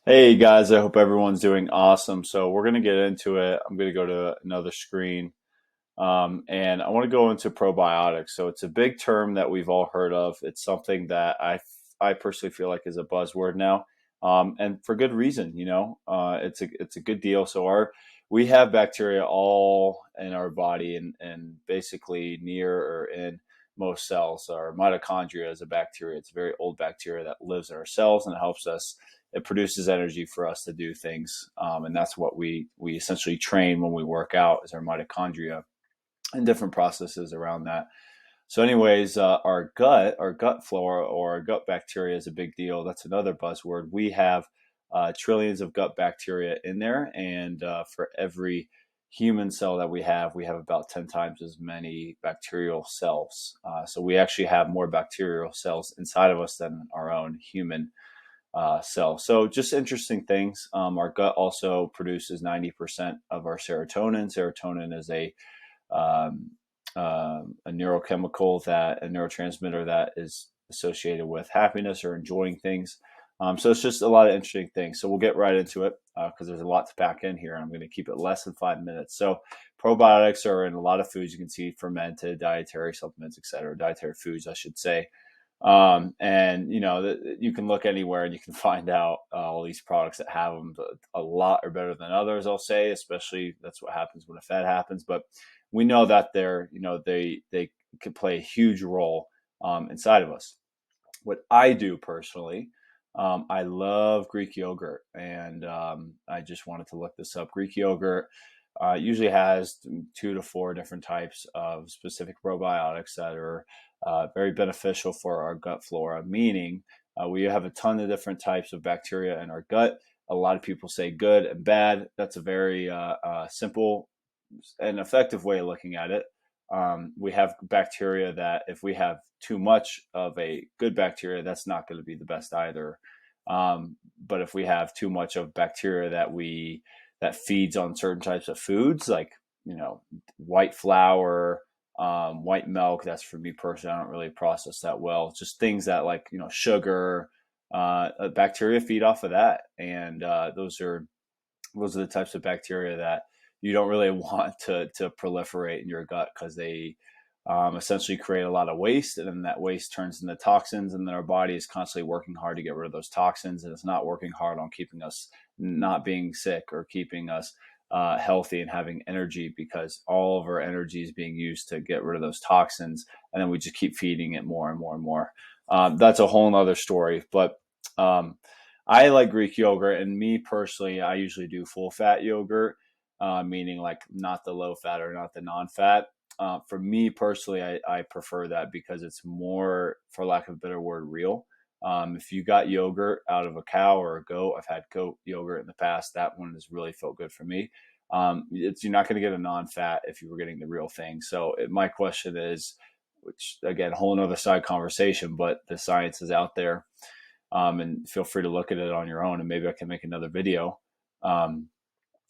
Hey guys, I hope everyone's doing awesome. So we're gonna get into it. I'm gonna go to another screen, and I want to go into probiotics. So it's a big term that we've all heard of. It's something that I personally feel like is a buzzword now, and for good reason. It's a good deal. So we have bacteria all in our body, and basically near or in most cells. Our mitochondria is a bacteria. It's a very old bacteria that lives in our cells and it helps us. It produces energy for us to do things, and that's what we essentially train when we work out is our mitochondria and different processes around that. So, anyways, our gut flora or our gut bacteria is a big deal. That's another buzzword. We have trillions of gut bacteria in there, and for every human cell that we have about 10 times as many bacterial cells. So we actually have more bacterial cells inside of us than our own human cell. So just interesting things. Our gut also produces 90% of our serotonin. Serotonin is um, a neurochemical a neurotransmitter that is associated with happiness or enjoying things. So it's just a lot of interesting things. So we'll get right into it because there's a lot to pack in here. And I'm going to keep it less than 5 minutes. So probiotics are in a lot of foods. You can see fermented, dietary supplements, etc. Dietary foods, I should say. And you can look anywhere and you can find out all these products that have them. But a lot are better than others, I'll say. Especially that's what happens when a fad happens. But we know that they could play a huge role inside of us. What I do personally, I love Greek yogurt, and I just wanted to look this up. Greek yogurt usually has 2 to 4 different types of specific probiotics that are very beneficial for our gut flora, meaning we have a ton of different types of bacteria in our gut. A lot of people say good and bad. That's a very simple and effective way of looking at it. We have bacteria that if we have too much of a good bacteria, that's not going to be the best either. But if we have too much of bacteria that feeds on certain types of foods, like white flour, white milk, that's for me personally. I don't really process that well. Just things that like sugar, bacteria feed off of that, and those are the types of bacteria that you don't really want to proliferate in your gut because they essentially create a lot of waste, and then that waste turns into toxins, and then our body is constantly working hard to get rid of those toxins, and it's not working hard on keeping us not being sick or keeping us healthy and having energy because all of our energy is being used to get rid of those toxins, and then we just keep feeding it more and more and more. That's a whole nother story, but I like Greek yogurt, and me personally, I usually do full fat yogurt, meaning like not the low fat or not the non-fat. For me personally, I prefer that because it's more, for lack of a better word, real. If you got yogurt out of a cow or a goat, I've had goat yogurt in the past. That one has really felt good for me. You're not going to get a non-fat if you were getting the real thing. So my question is, which again, whole another side conversation, but the science is out there, and feel free to look at it on your own, and maybe I can make another video.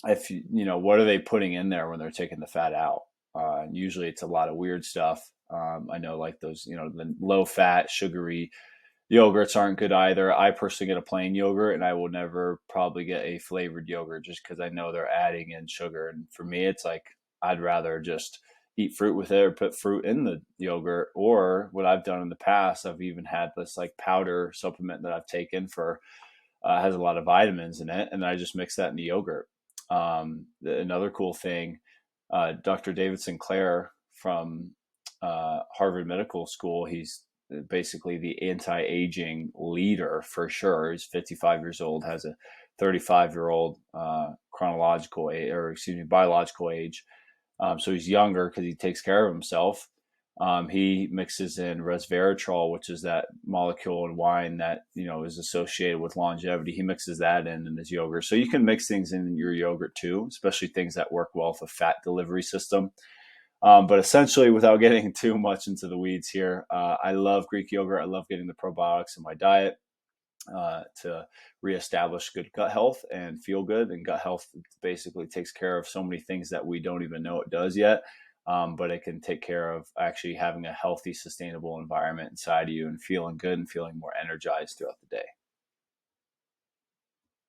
If what are they putting in there when they're taking the fat out? And usually it's a lot of weird stuff. I know like those, the low fat, sugary yogurts aren't good either. I personally get a plain yogurt, and I will never probably get a flavored yogurt just because I know they're adding in sugar. And for me, it's like I'd rather just eat fruit with it or put fruit in the yogurt. Or what I've done in the past, I've even had this like powder supplement that I've taken for has a lot of vitamins in it, and I just mix that in the yogurt. Another cool thing, Dr. David Sinclair from Harvard Medical School, he's basically the anti-aging leader for sure. He's 55 years old, has a 35-year-old chronological age, or excuse me, biological age. So he's younger because he takes care of himself. He mixes in resveratrol, which is that molecule in wine that is associated with longevity. He mixes that in his yogurt. So you can mix things in your yogurt too, especially things that work well with a fat delivery system. But essentially, without getting too much into the weeds here, I love Greek yogurt. I love getting the probiotics in my diet to reestablish good gut health and feel good. And gut health basically takes care of so many things that we don't even know it does yet. But it can take care of actually having a healthy, sustainable environment inside of you and feeling good and feeling more energized throughout the day.